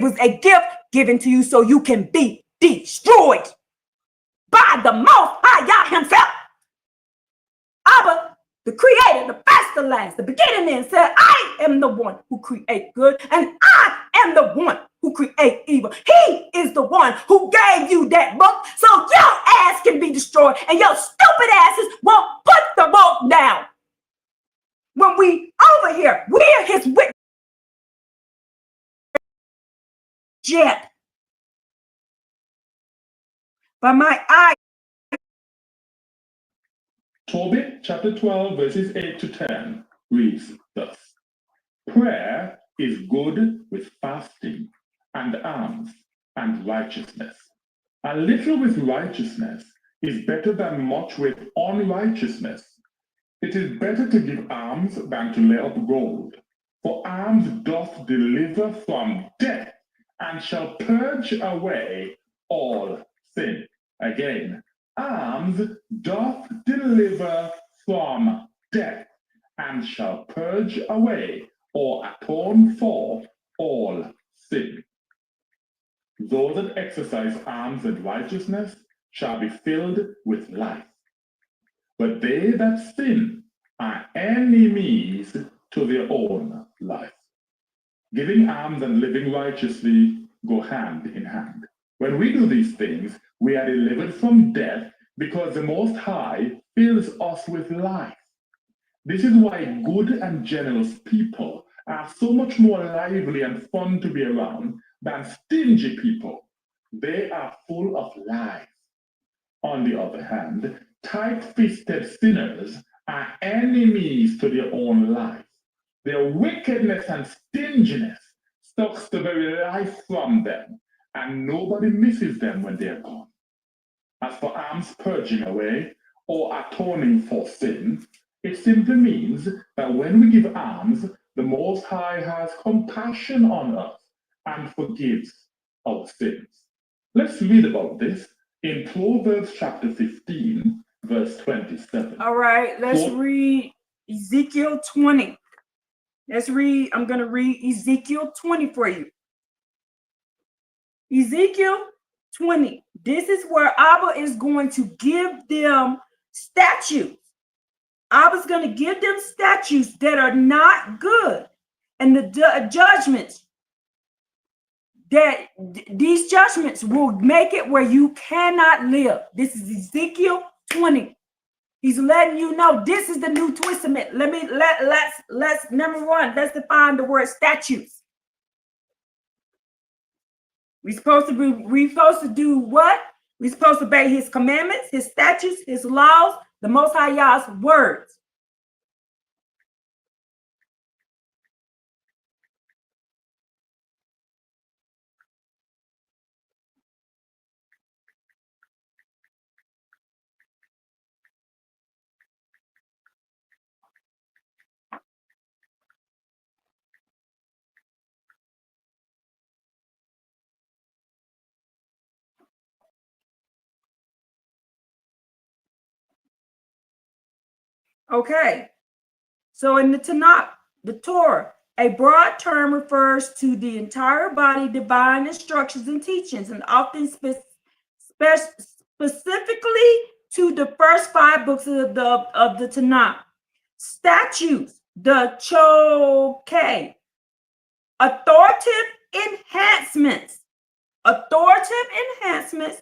was a gift given to you so you can be destroyed by the Most High Yah himself. Abba, the creator, the first, the last, the beginning, and said, I am the one who create good, and I am the one who create evil. He is the one who gave you that book, so your ass can be destroyed, and your stupid asses won't put the book down. When we over here, we're his witness. Jet. By my eye. Tobit chapter 12 verses 8 to 10 reads thus. Prayer is good with fasting and alms and righteousness. A little with righteousness is better than much with unrighteousness. It is better to give alms than to lay up gold, for alms doth deliver from death and shall purge away all sin. Again, alms doth deliver from death and shall purge away or atone for all sin. Those that exercise alms and righteousness shall be filled with life. But they that sin are enemies to their own life. Giving alms and living righteously go hand in hand. When we do these things, we are delivered from death because the Most High fills us with life. This is why good and generous people are so much more lively and fun to be around than stingy people. They are full of life. On the other hand, tight-fisted sinners are enemies to their own life. Their wickedness and stinginess sucks the very life from them, and nobody misses them when they're gone. As for alms purging away or atoning for sin, it simply means that when we give alms, the Most High has compassion on us and forgives our sins. Let's read about this in Proverbs chapter 15, verse 27. All right, let's read Ezekiel 20. I'm going to read Ezekiel 20 for you. Ezekiel 20. This is where Abba is going to give them statutes. Abba's going to give them statutes that are not good. And the judgments, that these judgments will make it where you cannot live. This is Ezekiel 20. He's letting you know this is the New Testament. Let's number one, let's define the word statutes. We're supposed to do what? We're supposed to obey his commandments, his statutes, his laws, the Most High Yah's words. Okay, so in the Tanakh, the Torah, a broad term refers to the entire body, divine instructions and teachings, and often specifically to the first 5 books of the Tanakh. Statutes, the choke, authoritative enhancements,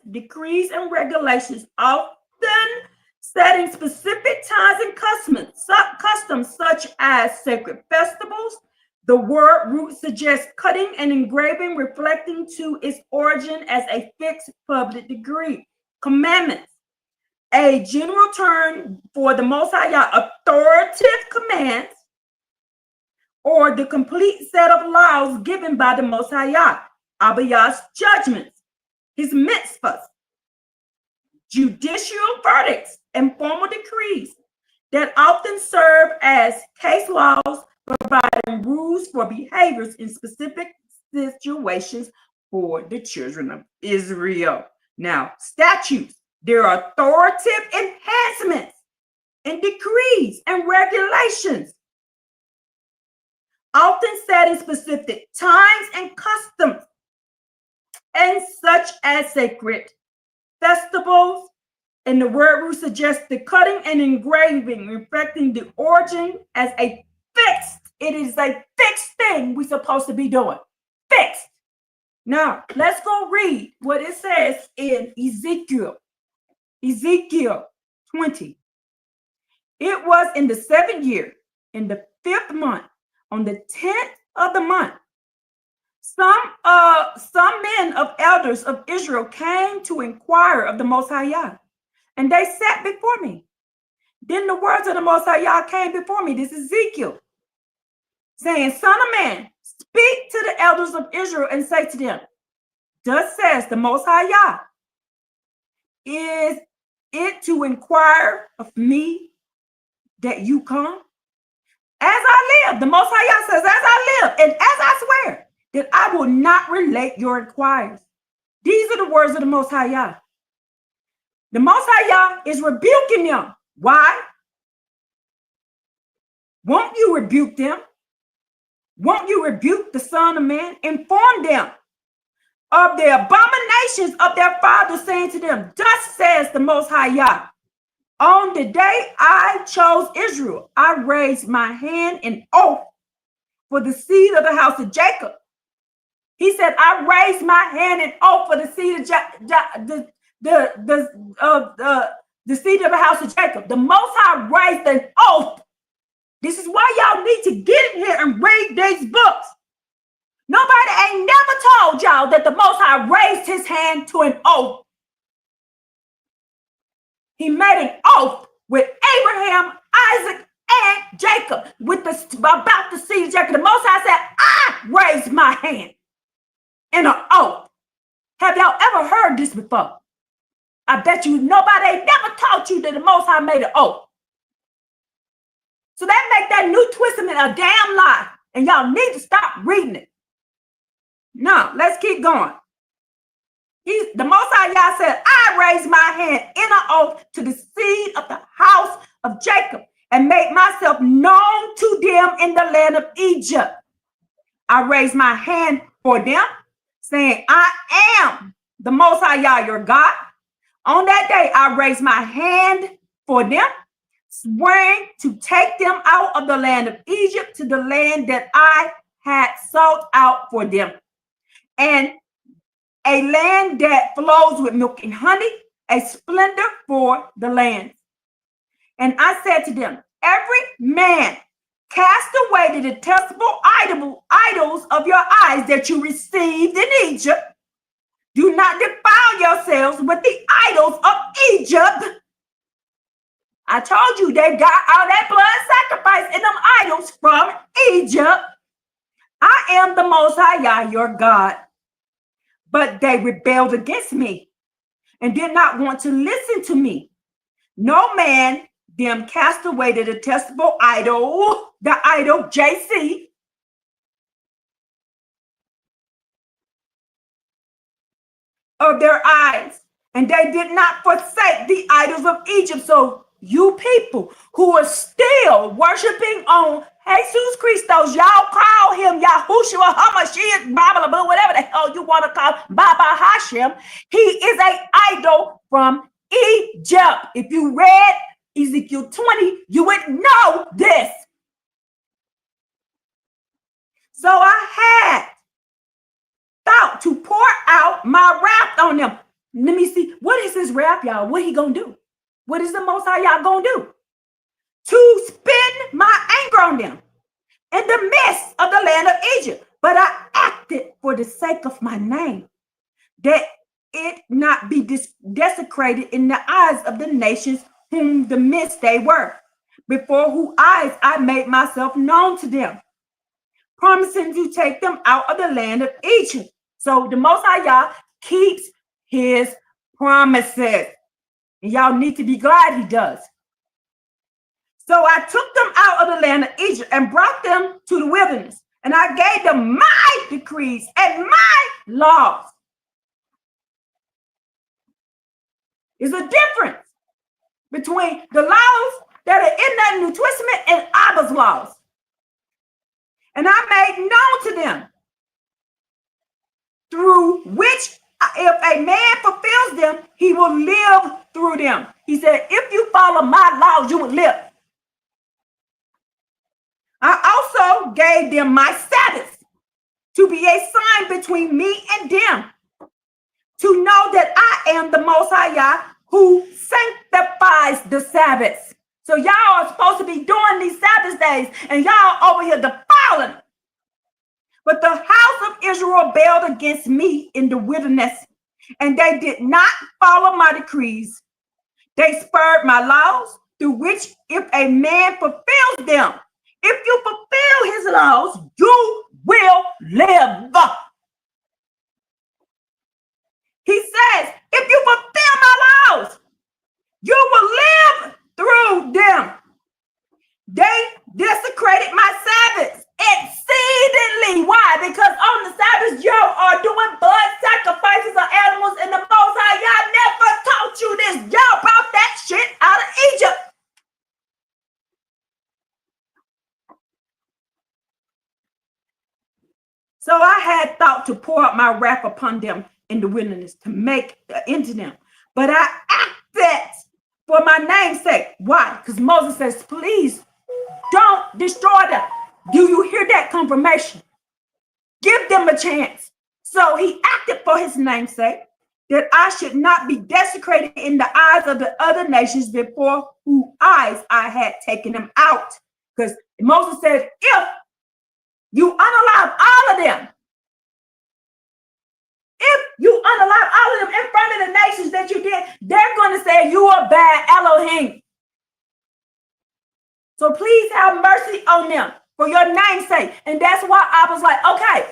decrees and regulations, often setting specific times and customs such as sacred festivals. The word root suggests cutting and engraving, reflecting to its origin as a fixed public decree. Commandments, a general term for the Most High Yah authoritative commands, or the complete set of laws given by the Most High Yah. Abba Yah's judgments, his mitzvahs, judicial verdicts, and formal decrees that often serve as case laws, providing rules for behaviors in specific situations for the children of Israel. Now, statutes, there are authoritative enhancements and decrees and regulations, often setting specific times and customs and such as sacred festivals. And the word root suggests the cutting and engraving, reflecting the origin as a fixed. It is a fixed thing we're supposed to be doing. Fixed. Now, let's go read what it says in Ezekiel. Ezekiel 20. It was in the 7th year, in the 5th month, on the 10th of the month, some men of elders of Israel came to inquire of the Most High Yah, and they sat before me. Then the words of the Most High Yah came before me. This is Ezekiel, saying, Son of man, speak to the elders of Israel and say to them, thus says the Most High Yah, is it to inquire of me that you come? As I live, the Most High Yah says, as I live, and as I swear, that I will not relate your inquiries. These are the words of the Most High Yah. The Most High Yah is rebuking them. Why? Won't you rebuke them? Won't you rebuke the Son of Man? Inform them of the abominations of their fathers, saying to them, thus says the Most High Yah, on the day I chose Israel, I raised my hand in oath for the seed of the house of Jacob. He said, I raised my hand in oath for the seed of the seed of the house of Jacob. The Most High raised an oath. This is why y'all need to get in here and read these books. Nobody ain't never told y'all that the Most High raised his hand to an oath. He made an oath with Abraham, Isaac, and Jacob about the seed of Jacob. The Most High said, I raised my hand in an oath. Have y'all ever heard this before? I bet you nobody ain't never taught you that the Most High made an oath. So that make that New Testament a damn lie. And y'all need to stop reading it. Now, let's keep going. The Most High Yah said, I raised my hand in an oath to the seed of the house of Jacob and made myself known to them in the land of Egypt. I raised my hand for them, saying, I am the Most High Yah, your God. On that day, I raised my hand for them, swearing to take them out of the land of Egypt to the land that I had sought out for them, and a land that flows with milk and honey, a splendor for the land. And I said to them, every man cast away the detestable idols of your eyes that you received in Egypt. Do not defile yourselves with the idols of Egypt. I told you they got all that blood sacrifice in them idols from Egypt. I am the Most High Yah, your God. But they rebelled against me and did not want to listen to me. No man them cast away the detestable idol, the idol JC, of their eyes, and they did not forsake the idols of Egypt. So you people who are still worshiping on Jesus Christos, y'all call him Yahushua HaMashiach, blah, blah, blah, whatever the hell you want to call Baba Hashem. He is an idol from Egypt. If you read Ezekiel 20, you would know this. So I had thought to pour out my wrath on them. Let me see. What is his wrath, y'all? What he gonna do? What is the Most High Yah gonna do? To spend my anger on them in the midst of the land of Egypt. But I acted for the sake of my name, that it not be desecrated in the eyes of the nations whom the midst they were, before whose eyes I made myself known to them, promising to take them out of the land of Egypt. So the Most High Yah keeps his promises. And y'all need to be glad he does. So I took them out of the land of Egypt and brought them to the wilderness. And I gave them my decrees and my laws. There's a difference between the laws that are in that New Testament and Abba's laws. And I made known to them through which a man fulfills them, he will live through them. He said, if you follow my laws, you will live. I also gave them my Sabbaths to be a sign between me and them, to know that I am the Most High Yah who sanctifies the Sabbaths. So y'all are supposed to be doing these Sabbath days, and y'all over here defiling them. But the house of Israel rebelled against me in the wilderness, and they did not follow my decrees. They spurned my laws, through which if a man fulfills them, if you fulfill his laws, you will live. He says, if you fulfill my laws, you will live through them. They desecrated my Sabbaths exceedingly. Why? Because on the Sabbath, you are doing blood sacrifices of animals, and the Most High Yah never taught you this. Y'all brought that shit out of Egypt. So I had thought to pour out my wrath upon them in the wilderness to make into them. But I acted for my name's sake. Why? Because Moses says, please don't destroy them. Do you hear that confirmation? Give them a chance. So he acted for his name's sake, that I should not be desecrated in the eyes of the other nations before whose eyes I had taken them out. Because Moses said, if you unalive all of them, if you unalive all of them in front of the nations that you did, they're going to say you are bad Elohim. So please have mercy on them for your name's sake. And that's why I was like, okay.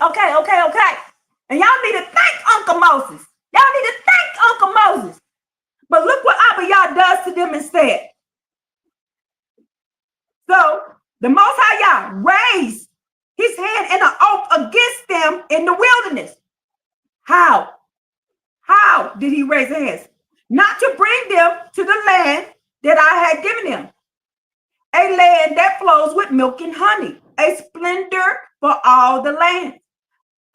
And y'all need to thank Uncle Moses. Y'all need to thank Uncle Moses. But look what Abba Yah does to them instead. So the Most High Yah raised his hand in an oath against them in the wilderness. How? How did he raise his hands? Not to bring them to the land that I had given them, a land that flows with milk and honey, a splendor for all the land.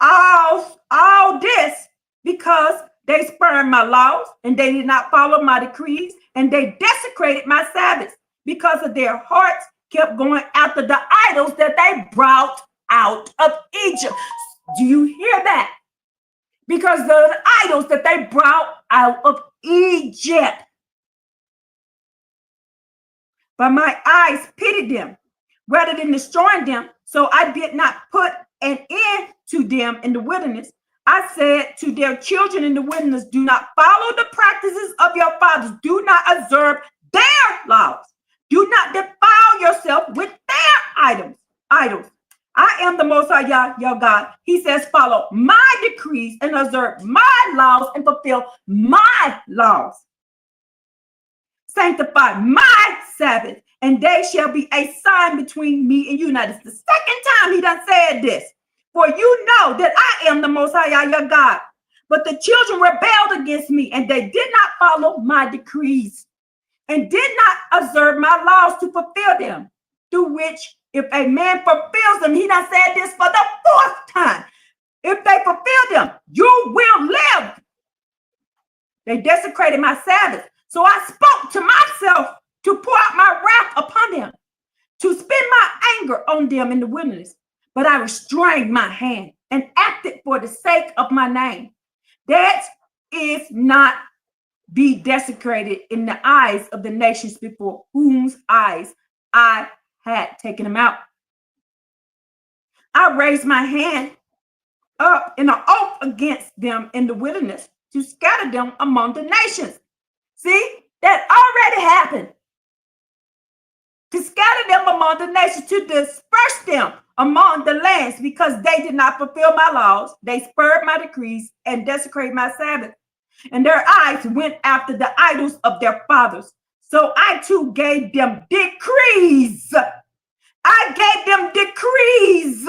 All this because they spurned my laws and they did not follow my decrees, and they desecrated my Sabbaths because of their hearts kept going after the idols that they brought out of Egypt. Do you hear that? Because of the idols that they brought out of Egypt. But my eyes pitied them rather than destroying them. So I did not put an end to them in the wilderness. I said to their children in the wilderness, do not follow the practices of your fathers. Do not observe their laws. Do not defile yourself with their idols. I am the Most High Yah, your God. He says, follow my decrees and observe my laws and fulfill my laws. Sanctify my Sabbath, and they shall be a sign between me and you. Now, this is the second time he done said this. For you know that I am the Most High Yah, your God. But the children rebelled against me, and they did not follow my decrees, and did not observe my laws to fulfill them, through which if a man fulfills them, he done said this for the fourth time. If they fulfill them, you will live. They desecrated my Sabbath. So I spoke to myself to pour out my wrath upon them, to spend my anger on them in the wilderness. But I restrained my hand and acted for the sake of my name. That is not be desecrated in the eyes of the nations before whose eyes I had taken them out. I raised my hand up in an oath against them in the wilderness to scatter them among the nations. See, that already happened. To scatter them among the nations, to disperse them among the lands, because they did not fulfill my laws. They spurned my decrees and desecrated my Sabbath. And their eyes went after the idols of their fathers. So I too gave them decrees. I gave them decrees.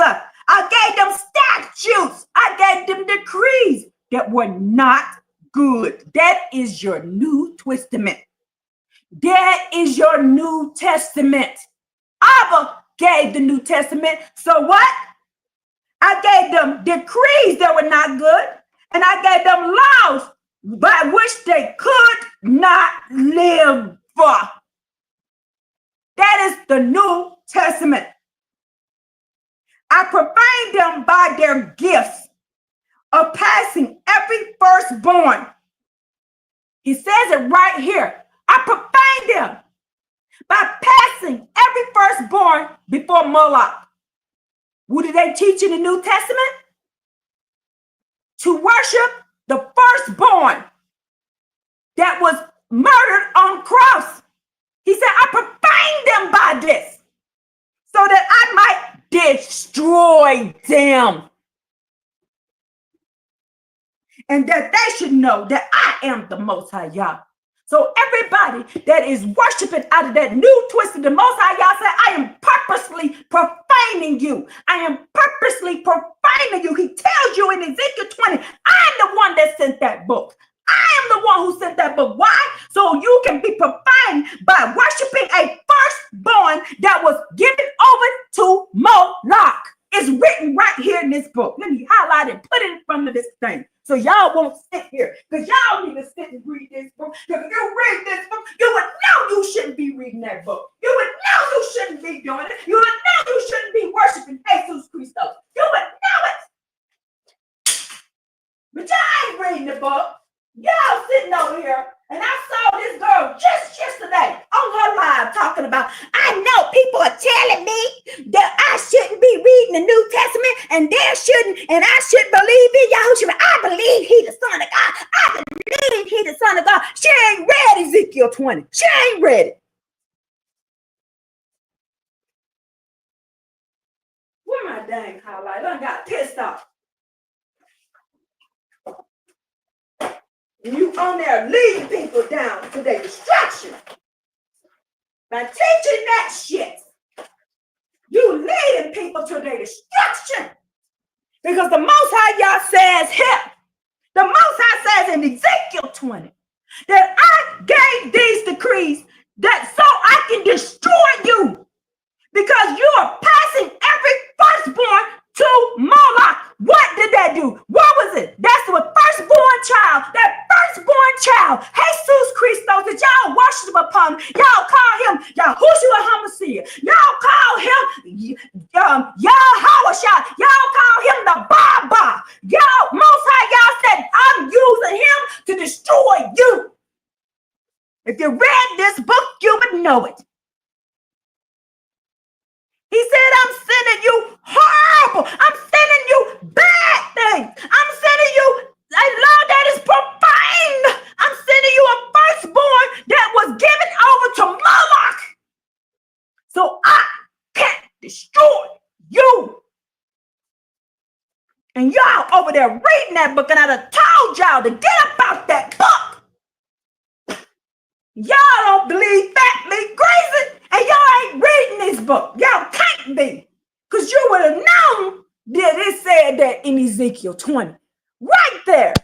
I gave them statutes. I gave them decrees that were not good. That is your New Testament. That is your New Testament. Abba gave the New Testament. So what? I gave them decrees that were not good, and I gave them laws by which they could not live. That is the New Testament. I profaned them by their gifts of passing every firstborn. He says it right here. I profaned them by passing every firstborn before Moloch. What did they teach in the New Testament? To worship the firstborn that was murdered on cross. He said, I profaned them by this so that I might destroy them. And that they should know that I am the Most High Yah. So everybody that is worshiping out of that new twist of the Most High Yah said, I am purposely profaning you. I am purposely profaning you. He tells you in Ezekiel 20, I'm the one that sent that book. I am the one who sent that book. Why? So you can be profaned by worshiping a firstborn that was given over to Moloch. It's written right here in this book. Let me highlight it, put it in front of this thing, so y'all won't sit here. Because y'all need to sit and read this book. Because if you read this book, you would know you shouldn't be reading that book. You would know you shouldn't be doing it. You would know you shouldn't be worshiping Jesus Christ. You would know it. But y'all ain't reading the book. Y'all sitting over here, and I saw this girl just yesterday on her live talking about, I know people are telling me that I shouldn't be reading the New Testament, and I shouldn't believe in Yahushua. I believe he the Son of God. I believe he the Son of God. She ain't read Ezekiel 20. She ain't read it. Where my dang highlight? I got pissed off. And you on there leading people down to their destruction. By teaching that shit, you leading people to their destruction. Because the Most High Yah says here, the Most High says in Ezekiel 20, that I gave these decrees that so I can destroy you. Because you are passing every firstborn to Moloch. What did that do? What was it? That's the firstborn child. That firstborn child, Jesus Christos, that y'all worship upon. Y'all call him Yahushua HaMashiach. Y'all call him Yahawashah. Y'all call him the Baba. Y'all, Most High, y'all said, I'm using him to destroy you. If you read this book, you would know it. He said, I'm sending you horrible. I'm sending you bad things. I'm sending you a law that is profane. I'm sending you a firstborn that was given over to Moloch. So I can't destroy you. And y'all over there reading that book, and I done told y'all to get about that book. Y'all don't believe fatly crazy, and y'all ain't reading this book. Y'all can't be, because you would have known that it said that in Ezekiel 20. Right there.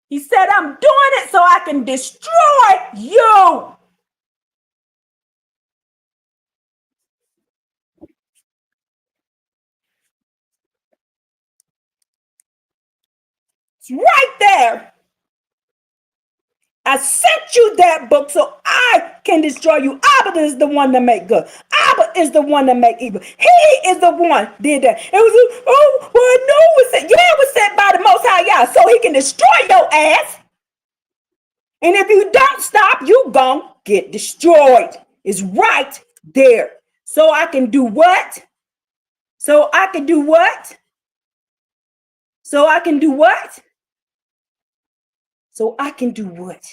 He said, I'm doing it so I can destroy you. It's right there. I sent you that book so I can destroy you. Abba is the one that make good. Abba is the one that make evil. He is the one did that. It was, oh, well, no, it was sent. Yeah, it was sent by the Most High Yah so he can destroy your ass. And if you don't stop, you gonna get destroyed. It's right there. So I can do what? So I can do what? So I can do what? So I can do what?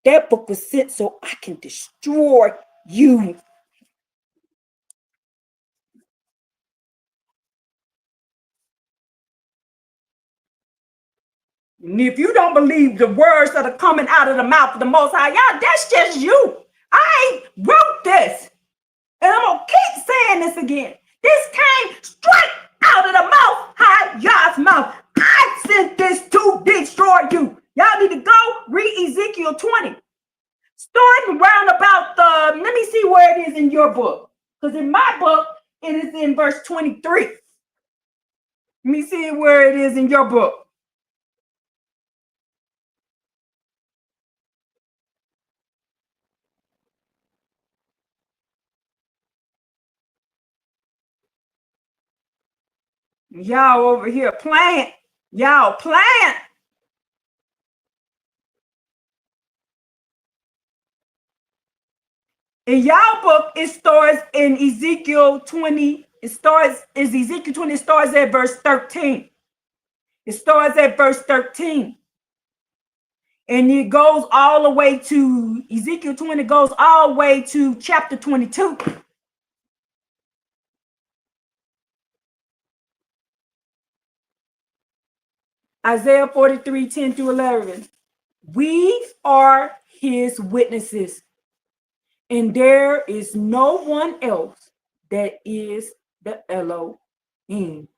That book was sent so I can destroy you. And if you don't believe the words that are coming out of the mouth of the Most High Yah, that's just you. I ain't wrote this. And I'm going to keep saying this again. This came straight out of the Most High Yah's mouth. I sent this to destroy you. Y'all need to go read Ezekiel 20. Starting around about let me see where it is in your book. Because in my book, it is in verse 23. Let me see where it is in your book. Y'all over here playing. Y'all playing. In y'all book, it starts in Ezekiel 20. It starts at verse 13. It starts at verse 13. And it goes all the way to Ezekiel 20, goes all the way to chapter 22. Isaiah 43, 10 through 11. We are his witnesses, and there is no one else that is the Elohim.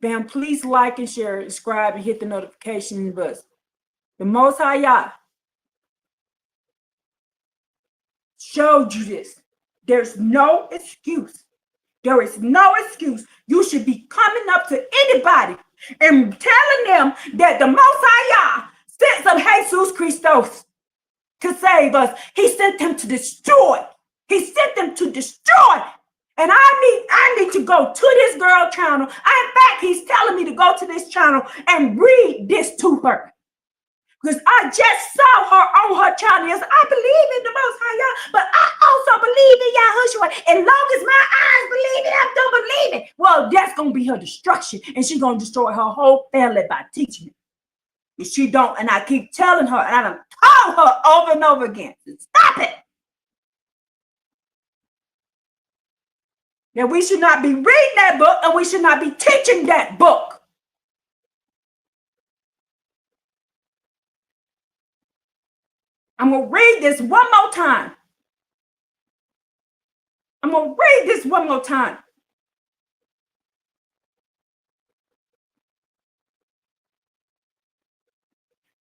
Fam, please like and share, subscribe, and hit the notification button. The Most High Yah showed you this. There's no excuse. There is no excuse. You should be coming up to anybody and telling them that the Most High Yah sent some Jesus Christos to save us. He sent them to destroy. He sent them to destroy. And I need to go to this girl channel. In fact, he's telling me to go to this channel and read this to her. Because I just saw her on her channel. Yes, I believe in the Most High Yah, but I also believe in Yahushua. As long as my eyes believe it, I don't believe it. Well, that's going to be her destruction. And she's going to destroy her whole family by teaching it. If she don't, and I keep telling her, and I done told her over and over again, stop it. That we should not be reading that book, and we should not be teaching that book. I'm going to read this one more time. I'm going to read this one more time.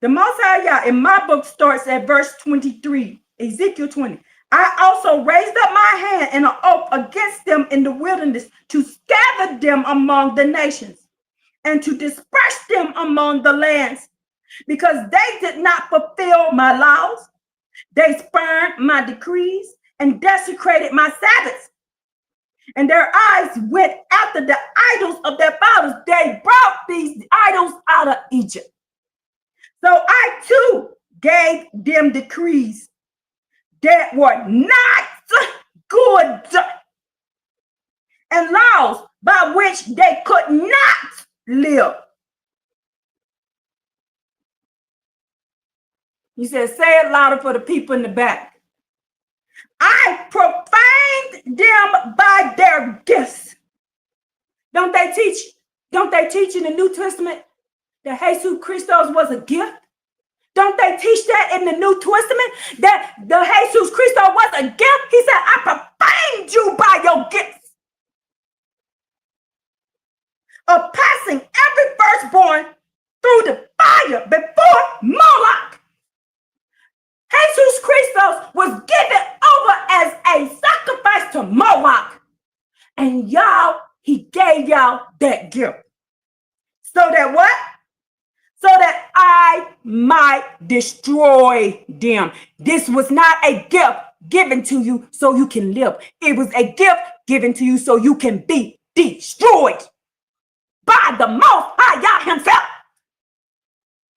The Most High Yah in my book starts at verse 23, Ezekiel 20. I also raised up my hand in an oath against them in the wilderness to scatter them among the nations and to disperse them among the lands, because they did not fulfill my laws. They spurned my decrees and desecrated my Sabbaths. And their eyes went after the idols of their fathers. They brought these idols out of Egypt. So I too gave them decrees that were not good and laws by which they could not live. He said, say it louder for the people in the back. I profaned them by their gifts. Don't they teach in the New Testament that Jesus Christos was a gift? Don't they teach that in the New Testament that the Jesus Christos was a gift? He said, I profaned you by your gifts of passing every firstborn through the fire before Moloch. Jesus Christos was given over as a sacrifice to Moloch. And y'all, he gave y'all that gift. So that what? So that I might destroy them. This was not a gift given to you so you can live. It was a gift given to you so you can be destroyed by the Most High Yah himself.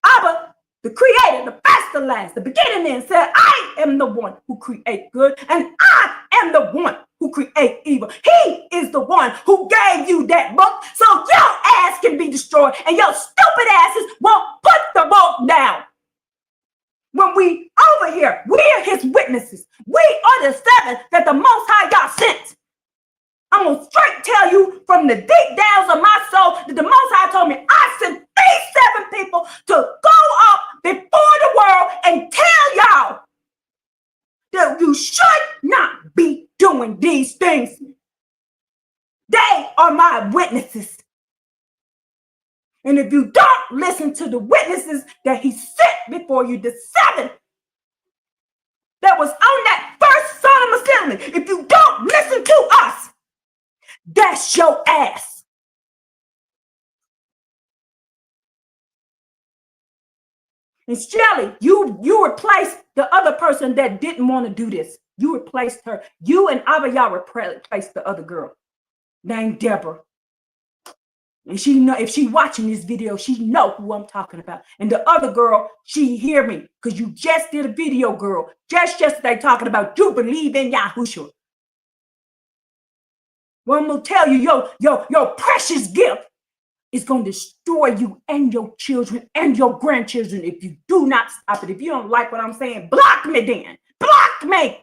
Abba, the creator, the first, the last, the beginning, and said, I am the one who create good, and I am the one who create evil. He is the one who gave you that book so your ass can be destroyed and your stupid asses won't put the book down. When we over here, we're his witnesses. We are the seven that the Most High Yah sent. I'm going to straight tell you from the deep downs of my soul that the Most High told me I sent these 7 people to go up before the world and tell y'all that you should not be doing these things. They are my witnesses. And if you don't listen to the witnesses that he sent before you, the 7 that was on that first solemn assembly, if you don't listen to us, that's your ass. And Shelly, you replaced the other person that didn't want to do this. You replaced her. You and Abba Yah replaced the other girl named Deborah. And she know, if she watching this video, she know who I'm talking about. And the other girl, she hear me, because you just did a video, girl, just yesterday talking about you believe in Yahushua. Well, I'm gonna tell you, your precious gift is gonna destroy you and your children and your grandchildren if you do not stop it. If you don't like what I'm saying, block me then. Block me.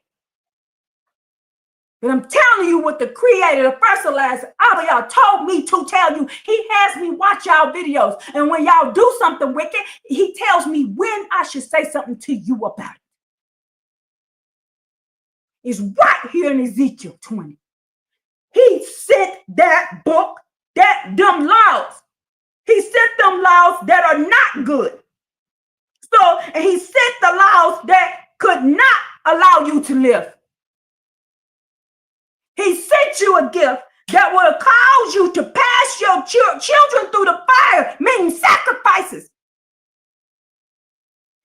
But I'm telling you what the creator, the first and last, Abba Yah told me to tell you. He has me watch y'all videos. And when y'all do something wicked, he tells me when I should say something to you about it. It's right here in Ezekiel 20. He sent that book, them laws. He sent them laws that are not good. So, and he sent the laws that could not allow you to live. He sent you a gift that will cause you to pass your children through the fire, meaning sacrifices.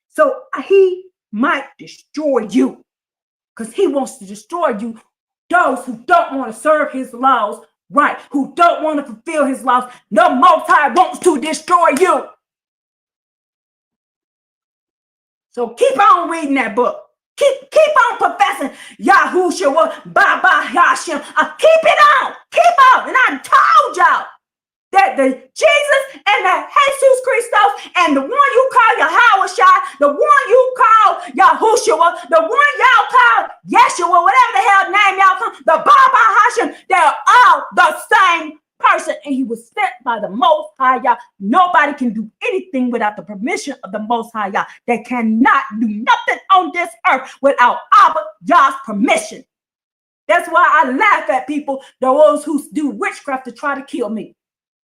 So he might destroy you because he wants to destroy you. Those who don't want to serve his laws, right, who don't want to fulfill his laws, the Most High wants to destroy you. So keep on reading that book. Keep on professing Yahushua, Baba Yashim. Keep it on. Keep on. And I told y'all that the Jesus and the Jesus Christos and the one you call Yahushua, the one you call Yahushua, the one y'all call Yeshua, whatever the hell name y'all call, the Baba Hashim, they're all the same person, and he was sent by the Most High Yah. Nobody can do anything without the permission of the Most High Yah. They cannot do nothing on this earth without Abba Yah's permission. That's why I laugh at people, those who do witchcraft to try to kill me.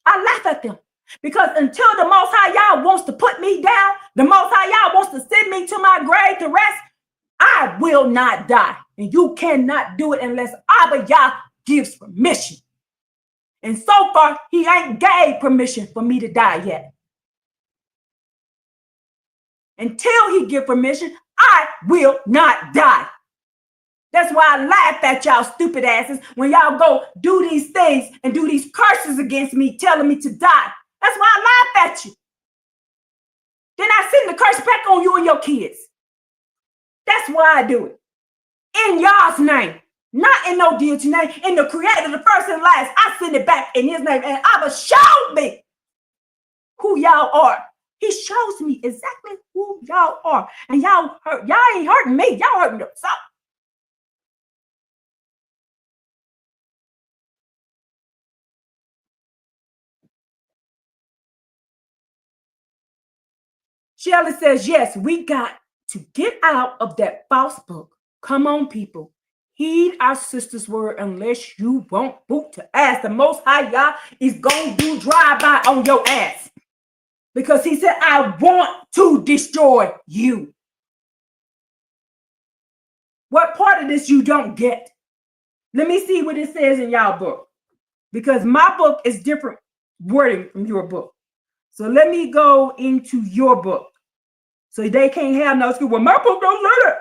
I laugh at them because until the Most High Yah wants to put me down, the Most High Yah wants to send me to my grave to rest, I will not die. And you cannot do it unless Abba Yah gives permission. And so far, he ain't gave permission for me to die yet. Until he give permission, I will not die. That's why I laugh at y'all stupid asses when y'all go do these things and do these curses against me, telling me to die. That's why I laugh at you. Then I send the curse back on you and your kids. That's why I do it. In y'all's name. Not in no deity name, in the creator, the first and last. I send it back in his name. And Abba showed me who y'all are. He shows me exactly who y'all are. And y'all ain't hurting me. Y'all hurting yourself. Shelley says, yes, we got to get out of that false book. Come on, people. Heed our sister's word unless you want boot to ass. The Most High Yah is going to do drive-by on your ass. Because he said, I want to destroy you. What part of this you don't get? Let me see what it says in y'all book. Because my book is different wording from your book. So let me go into your book. So they can't have no excuse. Well, my book don't say that.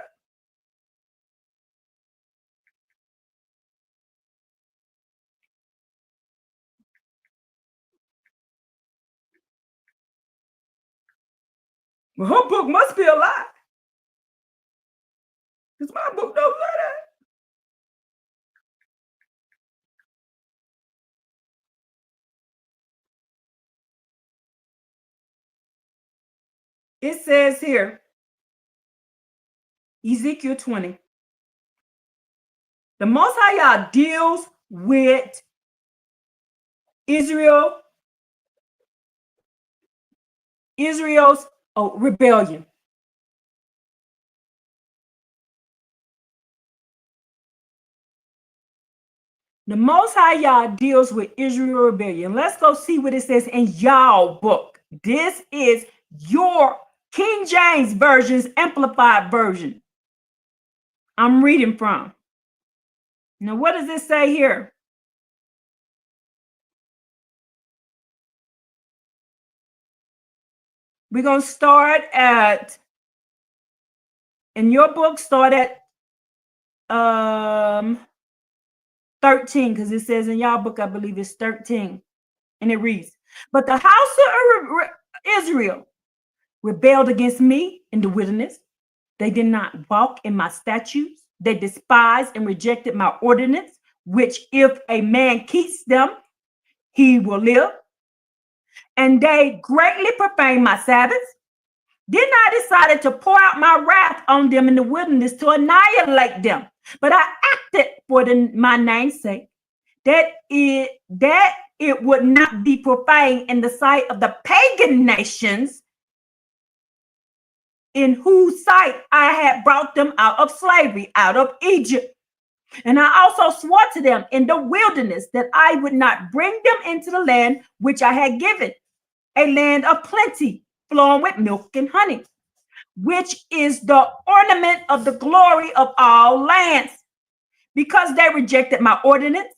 Well, her book must be a lie. Because my book don't say that. It says here, Ezekiel 20. The Most High Yah deals with Israel's rebellion. The Most High Yah deals with Israel rebellion. Let's go see what it says in y'all book. This is your King James Version's amplified version. I'm reading from. Now, what does it say here? We're going to start in your book, start at 13, because it says in y'all book, I believe it's 13. And it reads, but the house of Israel rebelled against me in the wilderness. They did not walk in my statutes. They despised and rejected my ordinance, which if a man keeps them, he will live. And they greatly profaned my Sabbaths. Then I decided to pour out my wrath on them in the wilderness to annihilate them. But I acted for my name's sake, that it would not be profane in the sight of the pagan nations, in whose sight I had brought them out of slavery, out of Egypt. And I also swore to them in the wilderness that I would not bring them into the land which I had given, a land of plenty, flowing with milk and honey, which is the ornament of the glory of all lands, because they rejected my ordinance.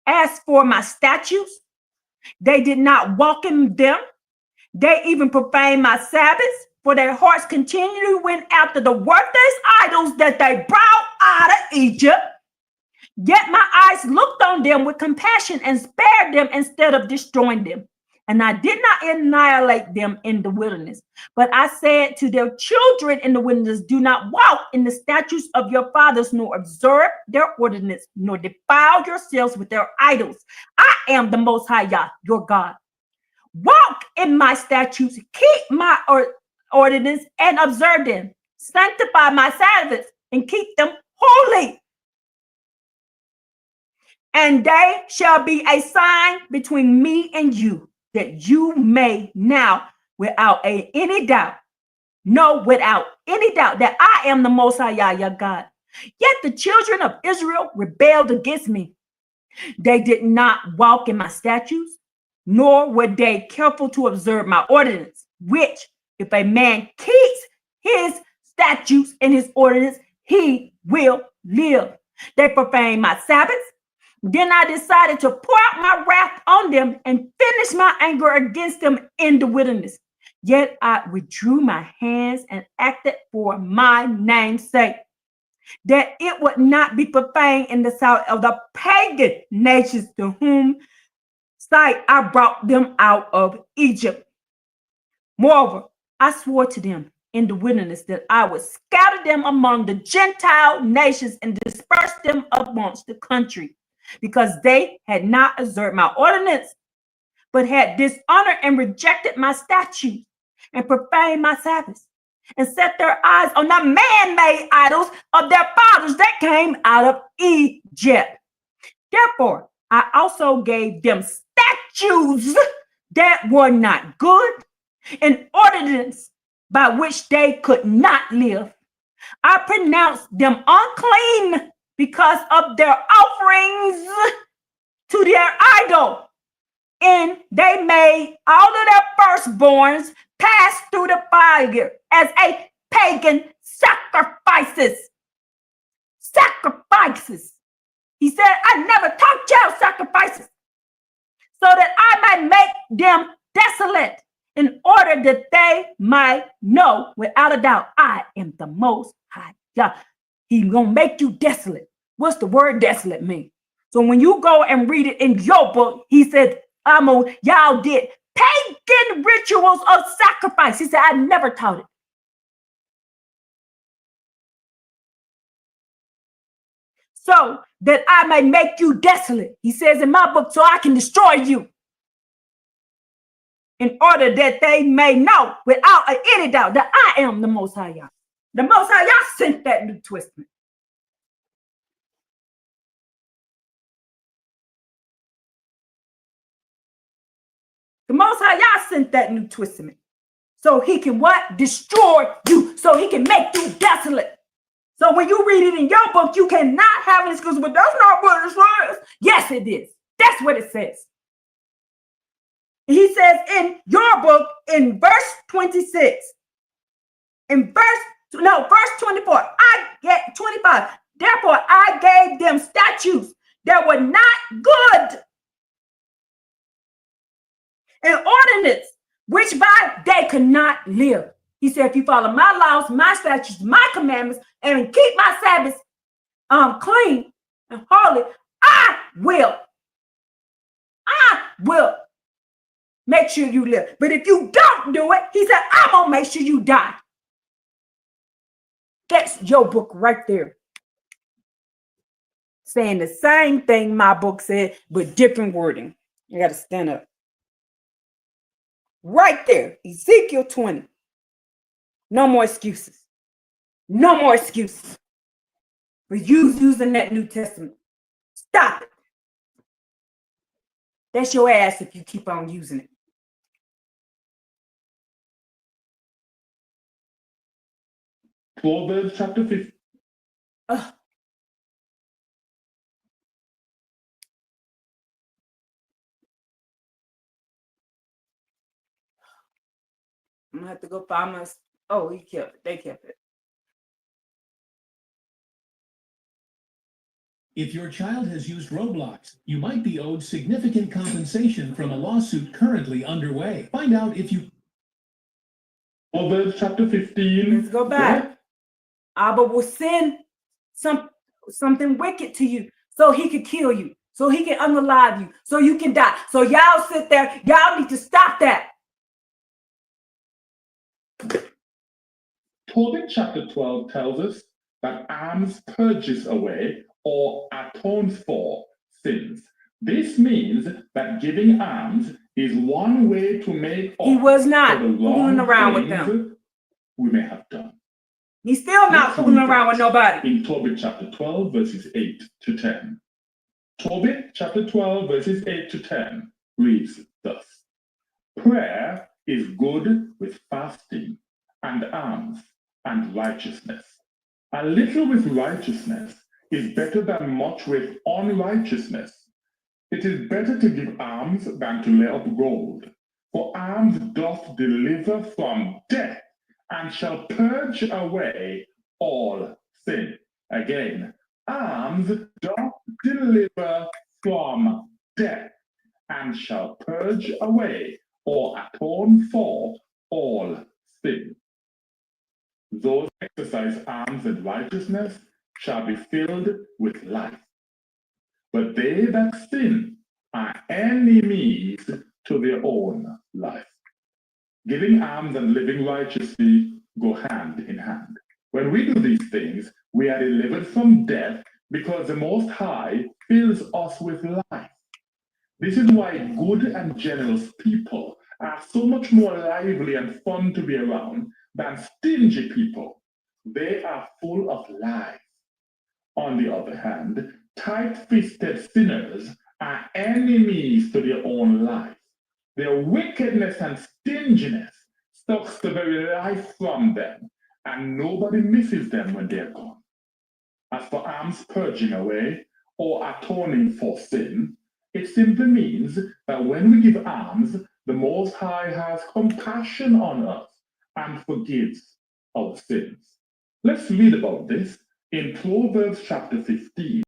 As for my statutes, they did not walk in them. They even profaned my Sabbaths, for their hearts continually went after the worthless idols that they brought out of Egypt. Yet my eyes looked on them with compassion and spared them instead of destroying them. And I did not annihilate them in the wilderness, but I said to their children in the wilderness, do not walk in the statutes of your fathers, nor observe their ordinance, nor defile yourselves with their idols. I am the Most High Yah, your God. Walk in my statutes, keep my ordinance and observe them. Sanctify my Sabbaths and keep them holy. And they shall be a sign between me and you, that you may now, without any doubt, know without any doubt that I am the Most High Yah, your God. Yet the children of Israel rebelled against me. They did not walk in my statutes, nor were they careful to observe my ordinance, which if a man keeps his statutes and his ordinance, he will live. They profaned my Sabbaths. Then I decided to pour out my wrath on them and finish my anger against them in the wilderness. Yet I withdrew my hands and acted for my name's sake, that it would not be profaned in the sight of the pagan nations to whom sight I brought them out of Egypt. Moreover, I swore to them in the wilderness that I would scatter them among the Gentile nations and disperse them amongst the country, because they had not observed my ordinance, but had dishonored and rejected my statutes and profaned my Sabbaths, and set their eyes on the man-made idols of their fathers that came out of Egypt. Therefore, I also gave them statutes that were not good, an ordinance by which they could not live. I pronounced them unclean because of their offerings to their idol, and they made all of their firstborns pass through the fire as a pagan sacrifices. Sacrifices. He said, I never taught child sacrifices, so that I might make them desolate, in order that they might know without a doubt I am the Most High Yah. He's gonna make you desolate. What's the word desolate mean? So when you go and read it in your book, he said, y'all did pagan rituals of sacrifice. He said, I never taught it. So that I may make you desolate. He says in my book, so I can destroy you, in order that they may know without any doubt that I am the Most High Yah. The Most High Yah sent that New Testament. The Most High Yah sent that New Testament. So he can what? Destroy you. So he can make you desolate. So when you read it in your book, you cannot have an excuse, but that's not what it says. Yes, it is. That's what it says. He says in your book, in verse 26, verse 24, I get 25. Therefore, I gave them statutes that were not good, an ordinance which by they could not live. He said, if you follow my laws, my statutes, my commandments, and keep my Sabbaths clean and holy, I will make sure you live. But if you don't do it, he said, I'm going to make sure you die. That's your book right there. Saying the same thing my book said, but different wording. You got to stand up. Right there, Ezekiel 20. No more excuses. No more excuses for you using that New Testament. Stop it. That's your ass if you keep on using it. Proverbs chapter 15. I'm going to have to go find my... Oh, he kept it. They kept it. If your child has used Roblox, you might be owed significant compensation from a lawsuit currently underway. Find out if you... Proverbs chapter 15. Let's go back. Yeah. Abba will send something wicked to you so he could kill you, so he can unalive you, so you can die. So y'all sit there. Y'all need to stop that. Tobit chapter 12 tells us that alms purges away or atones for sins. This means that giving alms is one way to make up he was not for the fooling wrong around with them. We may have done. He's still not fooling around with nobody. In Tobit chapter 12, verses 8 to 10. Tobit chapter 12, verses 8 to 10 reads thus: Prayer is good with fasting and alms and righteousness. A little with righteousness is better than much with unrighteousness. It is better to give alms than to lay up gold, for alms doth deliver from death, and shall purge away all sin. Again, alms doth deliver from death, and shall purge away or atone for all sin. Those who exercise alms and righteousness shall be filled with life. But they that sin are enemies to their own life. Giving alms and living righteously go hand in hand. When we do these things, we are delivered from death because the Most High fills us with life. This is why good and generous people are so much more lively and fun to be around than stingy people. They are full of life. On the other hand, tight-fisted sinners are enemies to their own life. Their wickedness and stinginess sucks the very life from them, and nobody misses them when they're gone. As for alms purging away or atoning for sin, it simply means that when we give alms, the Most High has compassion on us and forgives our sins. Let's read about this in Proverbs chapter 15.